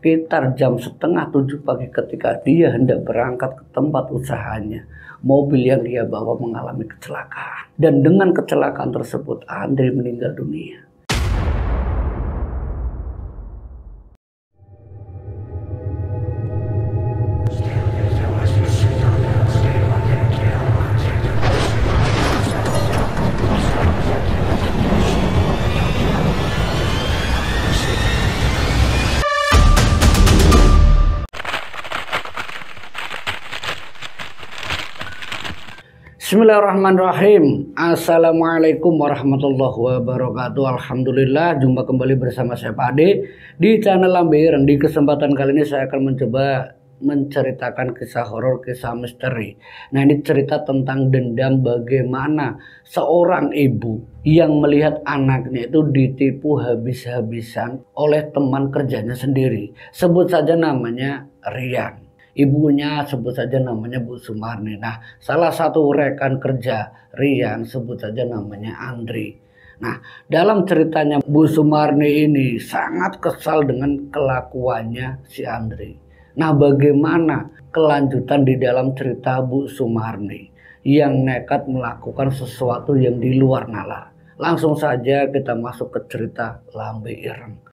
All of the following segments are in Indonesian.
Sekitar jam setengah 7 pagi ketika dia hendak berangkat ke tempat usahanya, mobil yang dia bawa mengalami kecelakaan. Dan dengan kecelakaan tersebut, Andri meninggal dunia. Bismillahirrahmanirrahim. Assalamualaikum warahmatullahi wabarakatuh. Alhamdulillah, jumpa kembali bersama saya Pak Ade di channel Lambe. Di kesempatan kali ini saya akan mencoba menceritakan kisah horor, kisah misteri. Nah, ini cerita tentang dendam, bagaimana seorang ibu yang melihat anaknya itu ditipu habis-habisan oleh teman kerjanya sendiri. Sebut saja namanya Rian. Ibunya sebut saja namanya Bu Sumarni. Nah, salah satu rekan kerja Rian sebut saja namanya Andri. Nah, dalam ceritanya Bu Sumarni ini sangat kesal dengan kelakuannya si Andri. Nah, bagaimana kelanjutan di dalam cerita Bu Sumarni yang nekat melakukan sesuatu yang di luar nalar? Langsung saja kita masuk ke cerita Lambe Ireng.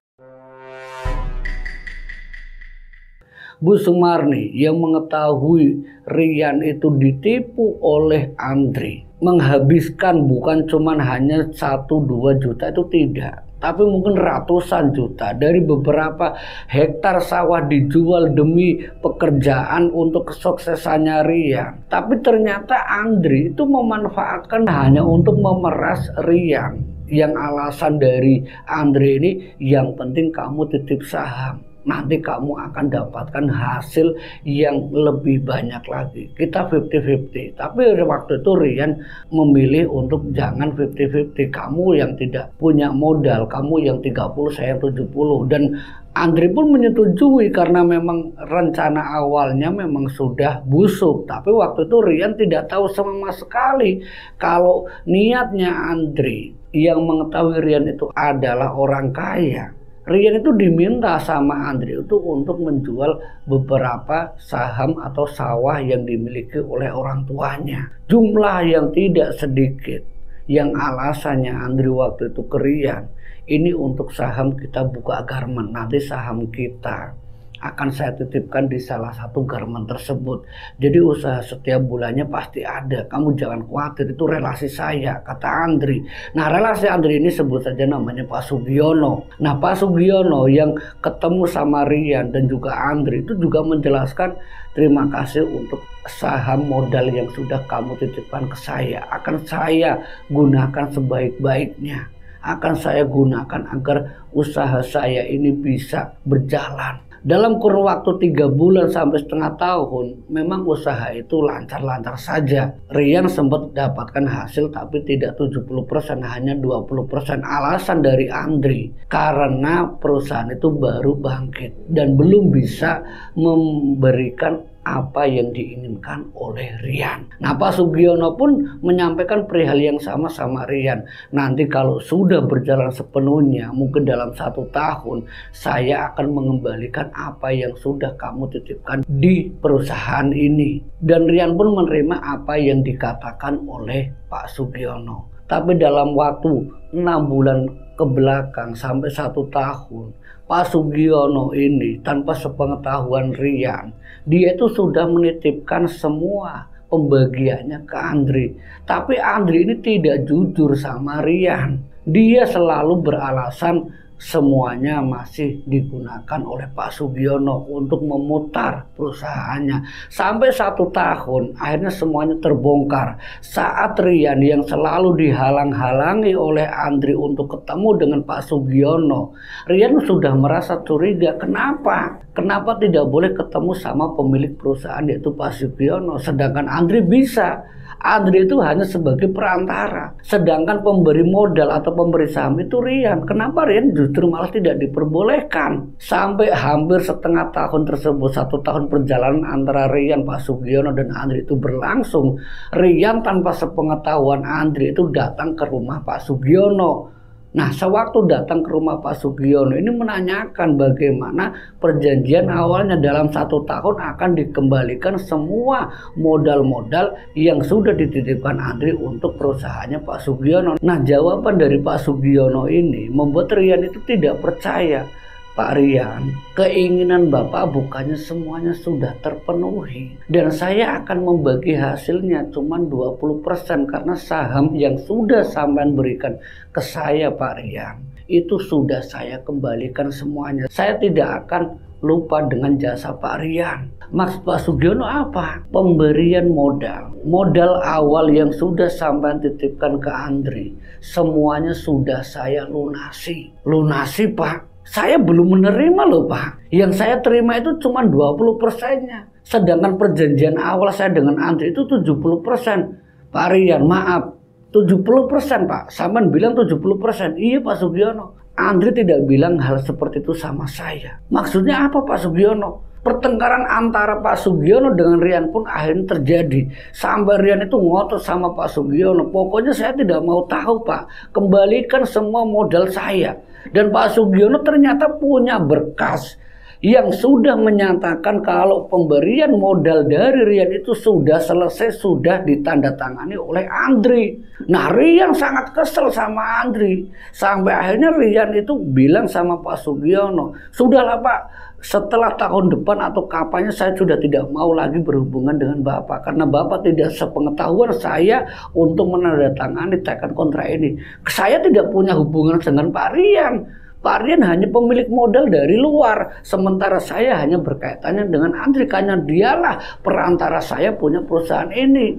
Bu Sumarni yang mengetahui Rian itu ditipu oleh Andri, menghabiskan bukan cuma hanya 1-2 juta, itu tidak, tapi mungkin ratusan juta dari beberapa hektar sawah dijual demi pekerjaan untuk kesuksesannya Rian. Tapi ternyata Andri itu memanfaatkan hanya untuk memeras Rian. Yang alasan dari Andri ini, yang penting kamu titip saham, nanti kamu akan dapatkan hasil yang lebih banyak lagi. Kita 50-50. Tapi waktu itu Rian memilih untuk jangan 50-50. Kamu yang tidak punya modal, kamu yang 30, saya 70. Dan Andri pun menyetujui karena memang rencana awalnya memang sudah busuk. Tapi waktu itu Rian tidak tahu sama sekali kalau niatnya Andri yang mengetahui Rian itu adalah orang kaya. Rian itu diminta sama Andri itu untuk menjual beberapa saham atau sawah yang dimiliki oleh orang tuanya. Jumlah yang tidak sedikit. Yang alasannya Andri waktu itu ke Rian, ini untuk saham kita buka garmen, nanti saham kita akan saya titipkan di salah satu garmen tersebut. Jadi usaha setiap bulannya pasti ada. Kamu jangan khawatir, itu relasi saya, kata Andri. Nah, relasi Andri ini sebut saja namanya Pak Sugiono. Nah, Pak Sugiono yang ketemu sama Rian dan juga Andri itu juga menjelaskan, terima kasih untuk saham modal yang sudah kamu titipkan ke saya. Akan saya gunakan sebaik-baiknya. Akan saya gunakan agar usaha saya ini bisa berjalan. Dalam kurun waktu 3 bulan sampai setengah tahun, memang usaha itu lancar-lancar saja. Rian sempat dapatkan hasil tapi tidak 70%, hanya 20%. Alasan dari Andri, karena perusahaan itu baru bangkit dan belum bisa memberikan apa yang diinginkan oleh Rian. Nah, Pak Sugiono pun menyampaikan perihal yang sama Rian. Nanti kalau sudah berjalan sepenuhnya, mungkin dalam 1 tahun, saya akan mengembalikan apa yang sudah kamu titipkan di perusahaan ini. Dan Rian pun menerima apa yang dikatakan oleh Pak Sugiono. Tapi dalam waktu 6 bulan ke belakang sampai 1 tahun, Pak Sugiono ini tanpa sepengetahuan Rian, dia itu sudah menitipkan semua pembagiannya ke Andri. Tapi Andri ini tidak jujur sama Rian. Dia selalu beralasan semuanya masih digunakan oleh Pak Sugiono untuk memutar perusahaannya. Sampai 1 tahun akhirnya semuanya terbongkar. Saat Rian yang selalu dihalang-halangi oleh Andri untuk ketemu dengan Pak Sugiono, Rian sudah merasa curiga. Kenapa tidak boleh ketemu sama pemilik perusahaan yaitu Pak Sugiono, sedangkan Andri bisa. Andri itu hanya sebagai perantara, sedangkan pemberi modal atau pemberi saham itu Rian. Kenapa Rian justru malah tidak diperbolehkan? Sampai hampir setengah tahun tersebut, 1 tahun perjalanan antara Rian, Pak Sugiono dan Andri itu berlangsung. Rian tanpa sepengetahuan Andri itu datang ke rumah Pak Sugiono. Nah, sewaktu datang ke rumah Pak Sugiono ini menanyakan bagaimana perjanjian awalnya dalam 1 tahun akan dikembalikan semua modal-modal yang sudah dititipkan Andri untuk perusahaannya Pak Sugiono. Nah, jawaban dari Pak Sugiono ini membuat Rian itu tidak percaya. Pak Rian, keinginan Bapak bukannya semuanya sudah terpenuhi. Dan saya akan membagi hasilnya cuma 20% karena saham yang sudah sampean berikan ke saya Pak Rian, itu sudah saya kembalikan semuanya. Saya tidak akan lupa dengan jasa Pak Rian. Maksud Pak Sugiono apa? Pemberian modal. Modal awal yang sudah sampean titipkan ke Andri, semuanya sudah saya lunasi. Lunasi Pak? Saya belum menerima loh Pak. Yang saya terima itu cuma 20%-nya. Sedangkan perjanjian awal saya dengan Andri itu 70%. Pak Rian, maaf. 70% Pak. Sampean bilang 70%. Iya Pak Sugiono. Andri tidak bilang hal seperti itu sama saya. Maksudnya apa Pak Sugiono? Pertengkaran antara Pak Sugiono dengan Rian pun akhirnya terjadi. Sampai Rian itu ngotot sama Pak Sugiono. Pokoknya saya tidak mau tahu Pak. Kembalikan semua modal saya. Dan Pak Sugiono ternyata punya berkas yang sudah menyatakan kalau pemberian modal dari Rian itu sudah selesai, sudah ditandatangani oleh Andri. Nah, Rian sangat kesel sama Andri. Sampai akhirnya Rian itu bilang sama Pak Sugiono, "Sudahlah Pak, setelah tahun depan atau kapannya saya sudah tidak mau lagi berhubungan dengan Bapak. Karena Bapak tidak sepengetahuan saya untuk menandatangani teken kontrak ini. Saya tidak punya hubungan dengan Pak Rian. Pak Rian hanya pemilik modal dari luar. Sementara saya hanya berkaitannya dengan Andri. Karena dialah perantara saya punya perusahaan ini."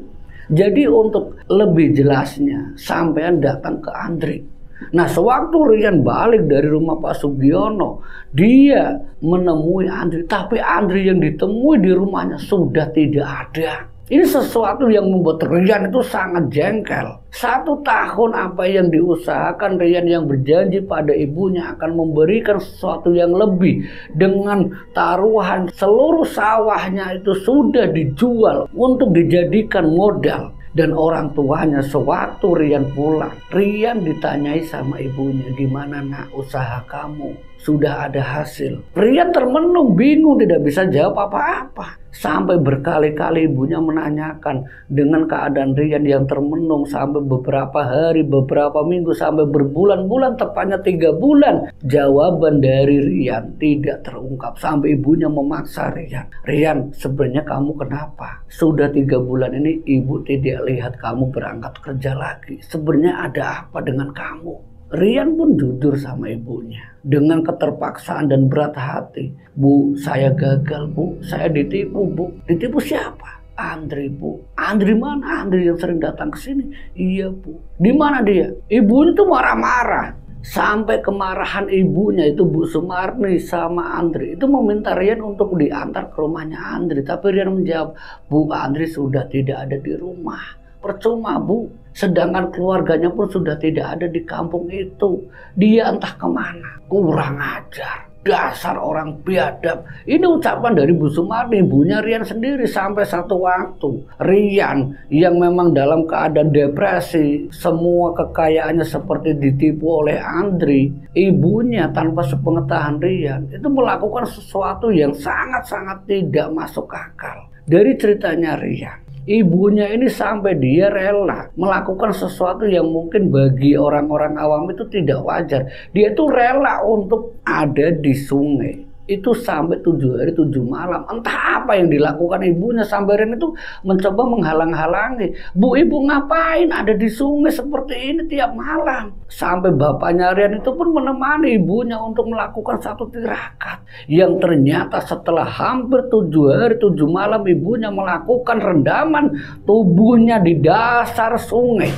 Jadi untuk lebih jelasnya, sampean datang ke Andri. Nah, sewaktu Rian balik dari rumah Pak Sugiono, dia menemui Andri. Tapi Andri yang ditemui di rumahnya sudah tidak ada. Ini sesuatu yang membuat Rian itu sangat jengkel. 1 tahun apa yang diusahakan Rian yang berjanji pada ibunya akan memberikan sesuatu yang lebih. Dengan taruhan seluruh sawahnya itu sudah dijual untuk dijadikan modal. Dan orang tuanya sewaktu Rian pulang, Rian ditanyai sama ibunya, "Gimana nak usaha kamu? Sudah ada hasil?" Rian termenung, bingung, tidak bisa jawab apa-apa. Sampai berkali-kali ibunya menanyakan dengan keadaan Rian yang termenung sampai beberapa hari, beberapa minggu, sampai berbulan-bulan, tepatnya 3 bulan. Jawaban dari Rian tidak terungkap sampai ibunya memaksa Rian. "Rian, sebenarnya kamu kenapa? Sudah 3 bulan ini ibu tidak lihat kamu berangkat kerja lagi. Sebenarnya ada apa dengan kamu?" Rian pun jujur sama ibunya dengan keterpaksaan dan berat hati. "Bu, saya gagal Bu, saya ditipu Bu." "Ditipu siapa?" "Andri Bu." "Andri mana?" "Andri yang sering datang ke sini." "Iya Bu." "Di mana dia?" Ibunya tuh marah-marah. Sampai kemarahan ibunya itu Bu Sumarni sama Andri itu meminta Rian untuk diantar ke rumahnya Andri. Tapi Rian menjawab, "Bu, Andri sudah tidak ada di rumah." "Percuma Bu, sedangkan keluarganya pun sudah tidak ada di kampung itu. Dia entah kemana." Kurang ajar, dasar orang biadab. Ini ucapan dari Bu Sumarni, ibunya Rian sendiri. Sampai satu waktu Rian yang memang dalam keadaan depresi, semua kekayaannya seperti ditipu oleh Andri, ibunya tanpa sepengetahuan Rian itu melakukan sesuatu yang sangat-sangat tidak masuk akal. Dari ceritanya Rian, ibunya ini sampai dia rela melakukan sesuatu yang mungkin bagi orang-orang awam itu tidak wajar. Dia itu rela untuk ada di sungai. Itu sampai 7 hari 7 malam. Entah apa yang dilakukan ibunya sampai Rian itu mencoba menghalang-halangi. "Bu, ibu ngapain ada di sungai seperti ini tiap malam?" Sampai bapaknya Rian itu pun menemani ibunya untuk melakukan satu tirakat. Yang ternyata setelah hampir 7 hari 7 malam ibunya melakukan rendaman tubuhnya di dasar sungai.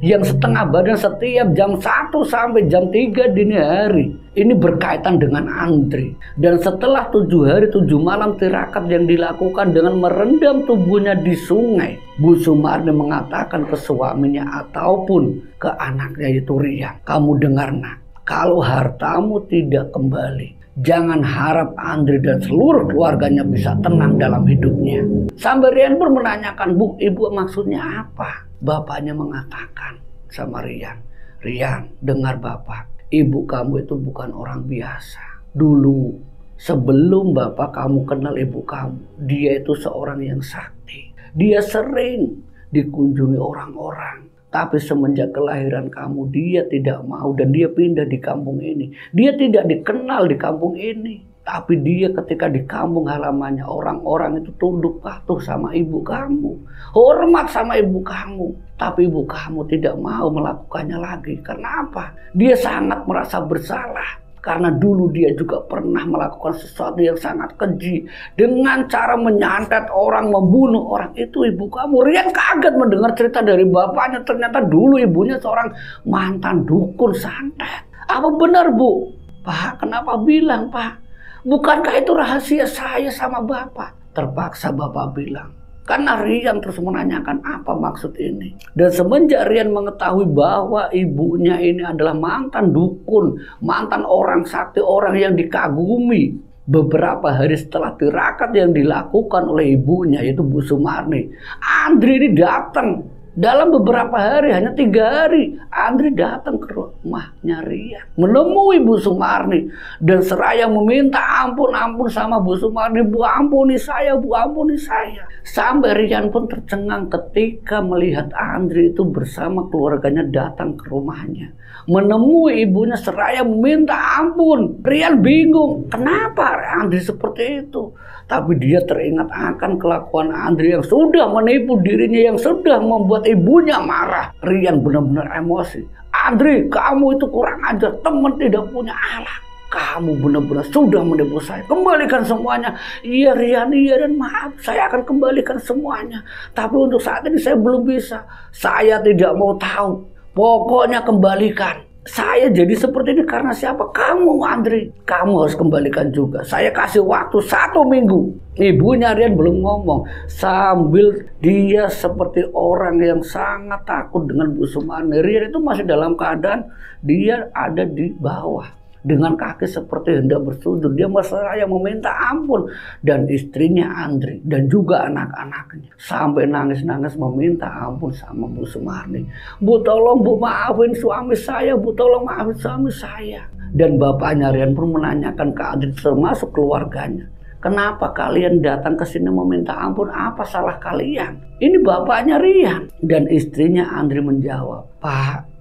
Yang setengah badan setiap jam 1 sampai jam 3 dini hari. Ini berkaitan dengan Andri. Dan setelah 7 hari 7 malam tirakat yang dilakukan dengan merendam tubuhnya di sungai, Bu Sumarni mengatakan ke suaminya ataupun ke anaknya yaitu Rian, "Kamu dengar nak, kalau hartamu tidak kembali, jangan harap Andri dan seluruh keluarganya bisa tenang dalam hidupnya." Sampai Rian pun menanyakan, "Bu, ibu maksudnya apa?" Bapaknya mengatakan sama Rian, Rian, dengar Bapak, ibu kamu itu bukan orang biasa. Dulu, sebelum Bapak kamu kenal ibu kamu, dia itu seorang yang sakti. Dia sering dikunjungi orang-orang. Tapi semenjak kelahiran kamu, dia tidak mau dan dia pindah di kampung ini. Dia tidak dikenal di kampung ini. Tapi dia ketika di kampung halamannya, orang-orang itu tunduk patuh sama ibu kamu. Hormat sama ibu kamu. Tapi ibu kamu tidak mau melakukannya lagi. Karena apa? Dia sangat merasa bersalah. Karena dulu dia juga pernah melakukan sesuatu yang sangat keji. Dengan cara menyantet orang, membunuh orang. Itu ibu kamu. Rian kaget mendengar cerita dari bapaknya. Ternyata dulu ibunya seorang mantan dukun santet. Apa benar, Bu? Pak, kenapa bilang, Pak? Bukankah itu rahasia saya sama Bapak? Terpaksa Bapak bilang. Karena Rian terus menanyakan apa maksud ini. Dan semenjak Rian mengetahui bahwa ibunya ini adalah mantan dukun, mantan orang sakti, orang yang dikagumi. Beberapa hari setelah tirakat yang dilakukan oleh ibunya, yaitu Bu Sumarni, Andri ini datang. Dalam beberapa hari, hanya 3 hari, Andri datang ke rumahnya Rian, menemui Bu Sumarni dan seraya meminta ampun sama Bu Sumarni. Bu, ampuni saya, Bu, ampuni saya. Sampai Rian pun tercengang ketika melihat Andri itu bersama keluarganya datang ke rumahnya, menemui ibunya seraya meminta ampun. Rian bingung, kenapa Andri seperti itu? Tapi dia teringat akan kelakuan Andri yang sudah menipu dirinya, yang sudah membuat ibunya marah. Rian benar-benar emosi. Andri, kamu itu kurang ajar, teman tidak punya akhlak. Kamu benar-benar sudah menipu saya. Kembalikan semuanya. Iya Rian, iya, dan maaf, saya akan kembalikan semuanya. Tapi untuk saat ini saya belum bisa. Saya tidak mau tahu. Pokoknya kembalikan. Saya jadi seperti ini karena siapa? Kamu, Andri. Kamu harus kembalikan juga. Saya kasih waktu 1 minggu. Ibunya Rian belum ngomong. Sambil dia seperti orang yang sangat takut dengan Bu Sumarni. Rian itu masih dalam keadaan dia ada di bawah. Dengan kaki seperti hendak bersujud. Dia seraya meminta ampun. Dan istrinya Andri dan juga anak-anaknya sampai nangis-nangis meminta ampun sama Bu Sumarni. Bu, tolong Bu, maafin suami saya. Bu, tolong maafin suami saya. Dan bapaknya Rian pun menanyakan ke Andri termasuk keluarganya. Kenapa kalian datang ke sini meminta ampun? Apa salah kalian? Ini bapaknya Rian. Dan istrinya Andri menjawab, Pak,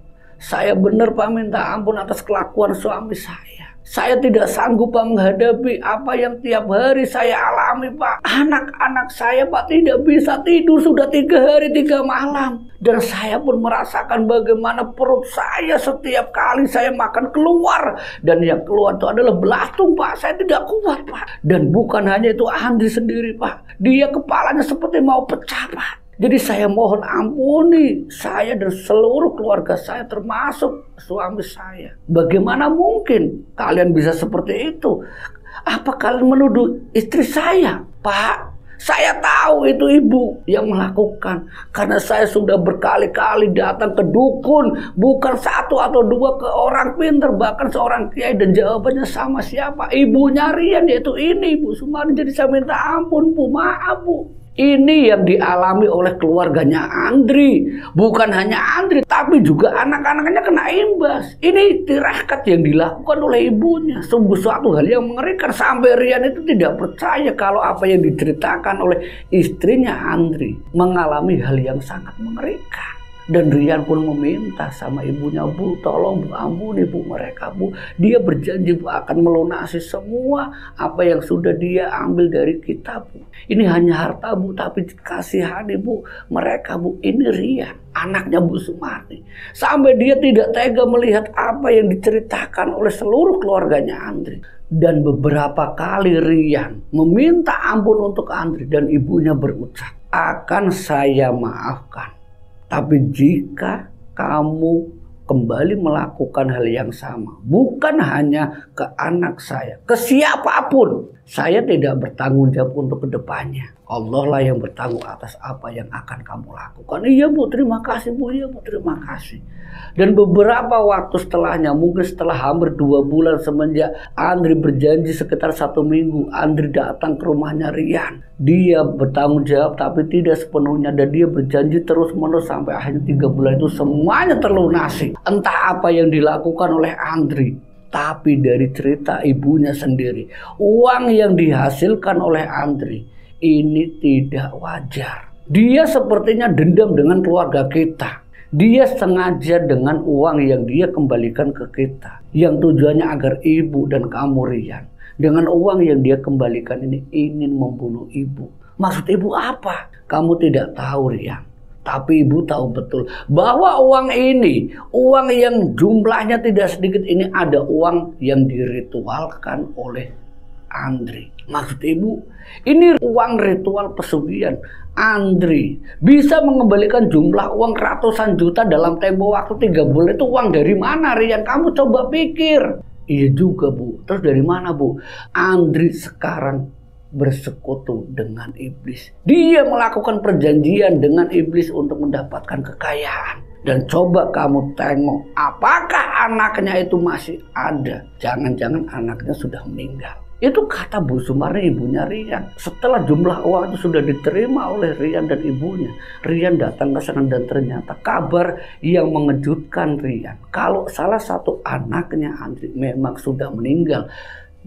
saya benar Pak minta ampun atas kelakuan suami saya. Saya tidak sanggup Pak menghadapi apa yang tiap hari saya alami Pak. Anak-anak saya Pak tidak bisa tidur sudah 3 hari 3 malam. Dan saya pun merasakan bagaimana perut saya setiap kali saya makan keluar. Dan yang keluar itu adalah belatung Pak. Saya tidak kuat Pak. Dan bukan hanya itu, Andri sendiri Pak. Dia kepalanya seperti mau pecah Pak. Jadi saya mohon ampuni saya dan seluruh keluarga saya termasuk suami saya. Bagaimana mungkin kalian bisa seperti itu? Apa kalian menuduh istri saya? Pak, saya tahu itu ibu yang melakukan. Karena saya sudah berkali-kali datang ke dukun. Bukan 1 atau 2 ke orang pintar. Bahkan seorang kiai dan jawabannya sama siapa? Ibunya Rian, yaitu ini Bu Sumarni. Jadi saya minta ampun Bu, maaf Bu. Ini yang dialami oleh keluarganya Andri. Bukan hanya Andri, tapi juga anak-anaknya kena imbas. Ini tirakat yang dilakukan oleh ibunya. Sungguh suatu hal yang mengerikan. Sampai Rian itu tidak percaya kalau apa yang diceritakan oleh istrinya Andri mengalami hal yang sangat mengerikan. Dan Rian pun meminta sama ibunya, Bu, tolong Bu, ampuni Bu mereka Bu. Dia berjanji Bu akan melunasi semua apa yang sudah dia ambil dari kita Bu. Ini hanya harta Bu, tapi kasihani Bu mereka Bu. Ini Rian, anaknya Bu Sumarni. Sampai dia tidak tega melihat apa yang diceritakan oleh seluruh keluarganya Andri. Dan beberapa kali Rian meminta ampun untuk Andri dan ibunya berucap, akan saya maafkan. Tapi jika kamu kembali melakukan hal yang sama, bukan hanya ke anak saya, ke siapapun, Saya tidak bertanggung jawab untuk kedepannya. Allah lah yang bertanggung atas apa yang akan kamu lakukan. Iya Bu, terima kasih Bu. Iya Bu, terima kasih. Dan beberapa waktu setelahnya, mungkin setelah hampir 2 bulan semenjak Andri berjanji sekitar 1 minggu, Andri datang ke rumahnya Rian. Dia bertanggung jawab tapi tidak sepenuhnya, dan dia berjanji terus menerus sampai akhirnya 3 bulan itu semuanya terlunasi. Entah apa yang dilakukan oleh Andri, tapi dari cerita ibunya sendiri, uang yang dihasilkan oleh Andri ini tidak wajar. Dia sepertinya dendam dengan keluarga kita. Dia sengaja dengan uang yang dia kembalikan ke kita, yang tujuannya agar ibu dan kamu Rian, dengan uang yang dia kembalikan ini ingin membunuh ibu. Maksud ibu apa? Kamu tidak tahu Rian. Tapi ibu tahu betul bahwa uang ini, uang yang jumlahnya tidak sedikit ini, ada uang yang diritualkan oleh Andri. Maksud ibu, ini uang ritual pesugihan. Andri bisa mengembalikan jumlah uang ratusan juta dalam tempo waktu 3 bulan. Itu uang dari mana Rian? Kamu coba pikir. Iya juga Bu. Terus dari mana Bu? Andri sekarang bersekutu dengan iblis. Dia melakukan perjanjian dengan iblis untuk mendapatkan kekayaan. Dan coba kamu tengok, apakah anaknya itu masih ada? Jangan-jangan anaknya sudah meninggal. Itu kata Bu Sumarni, ibunya Rian. Setelah jumlah uang itu sudah diterima oleh Rian dan ibunya, Rian datang ke sana dan ternyata kabar yang mengejutkan Rian, kalau salah satu anaknya Andri memang sudah meninggal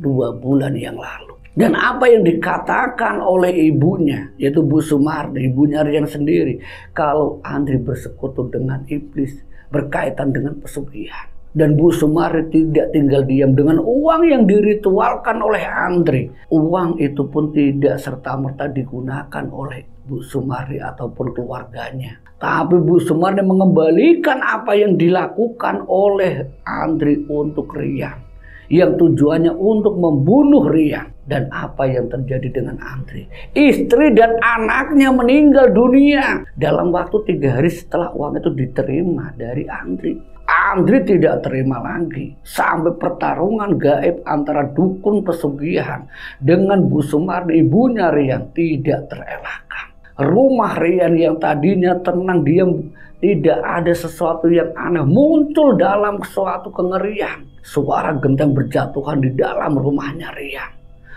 2 bulan yang lalu. Dan apa yang dikatakan oleh ibunya, yaitu Bu Sumarni, ibunya Rian sendiri, kalau Andri bersekutu dengan iblis berkaitan dengan pesugihan. Dan Bu Sumarni tidak tinggal diam dengan uang yang diritualkan oleh Andri. Uang itu pun tidak serta-merta digunakan oleh Bu Sumarni ataupun keluarganya. Tapi Bu Sumarni mengembalikan apa yang dilakukan oleh Andri untuk Rian, yang tujuannya untuk membunuh Rian. Dan apa yang terjadi dengan Andri? Istri dan anaknya meninggal dunia dalam waktu 3 hari setelah uang itu diterima dari Andri. Andri tidak terima lagi, sampai pertarungan gaib antara dukun pesugihan dengan Bu Sumarni, ibunya Rian, tidak terelakkan. Rumah Rian yang tadinya tenang, diam, tidak ada sesuatu yang aneh, muncul dalam suatu kengerian. Suara genteng berjatuhan di dalam rumahnya Rian.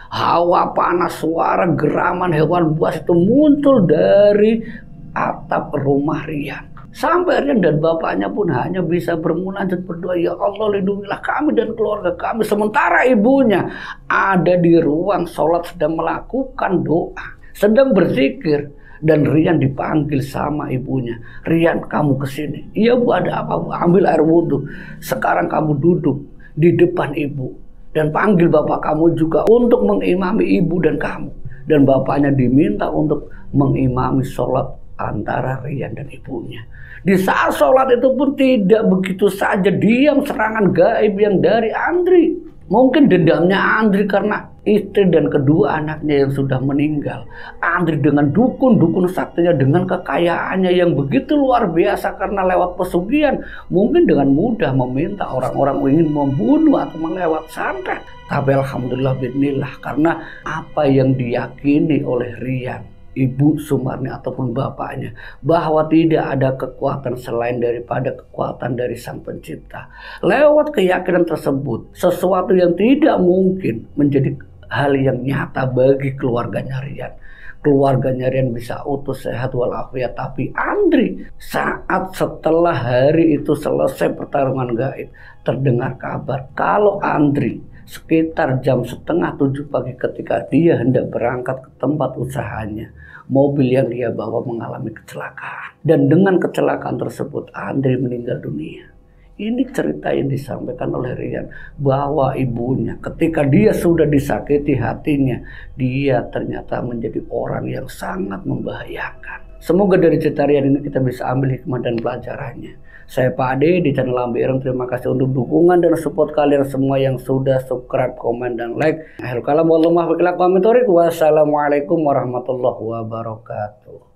Hawa panas, suara geraman hewan buas itu muncul dari atap rumah Rian. Sampai Rian dan bapaknya pun hanya bisa bermunajat berdoa, ya Allah lindungilah kami dan keluarga kami. Sementara ibunya ada di ruang sholat sedang melakukan doa, sedang berzikir. Dan Rian dipanggil sama ibunya. Rian, kamu kesini. Iya Bu, ada apa Bu? Ambil air wudhu. Sekarang kamu duduk di depan ibu. Dan panggil bapak kamu juga untuk mengimami ibu dan kamu. Dan bapaknya diminta untuk mengimami sholat antara Rian dan ibunya. Di saat sholat itu pun tidak begitu saja diam serangan gaib yang dari Andri. Mungkin dendamnya Andri karena istri dan kedua anaknya yang sudah meninggal. Andri dengan dukun saktinya, dengan kekayaannya yang begitu luar biasa karena lewat pesugihan, mungkin dengan mudah meminta orang-orang ingin membunuh atau melewat santet. Tapi alhamdulillah bismillah, karena apa yang diyakini oleh Rian, Ibu Sumarni ataupun bapaknya, bahwa tidak ada kekuatan selain daripada kekuatan dari Sang Pencipta. Lewat keyakinan tersebut, sesuatu yang tidak mungkin menjadi hal yang nyata bagi keluarganya Rian. Keluarganya Rian bisa utuh, sehat walafiat. Tapi Andri, saat setelah hari itu selesai pertarungan gaib, terdengar kabar kalau Andri sekitar jam 6:30 pagi ketika dia hendak berangkat ke tempat usahanya, mobil yang dia bawa mengalami kecelakaan. Dan dengan kecelakaan tersebut Andri meninggal dunia. Ini cerita yang disampaikan oleh Rian, bahwa ibunya ketika dia sudah disakiti hatinya, dia ternyata menjadi orang yang sangat membahayakan. Semoga dari cerita Rian ini kita bisa ambil hikmah dan pelajarannya. Saya Pak Ade di channel Lambe Ireng. Terima kasih untuk dukungan dan support kalian semua yang sudah subscribe, komen, dan like. Akhirul kalam, wassalamualaikum warahmatullahi wabarakatuh.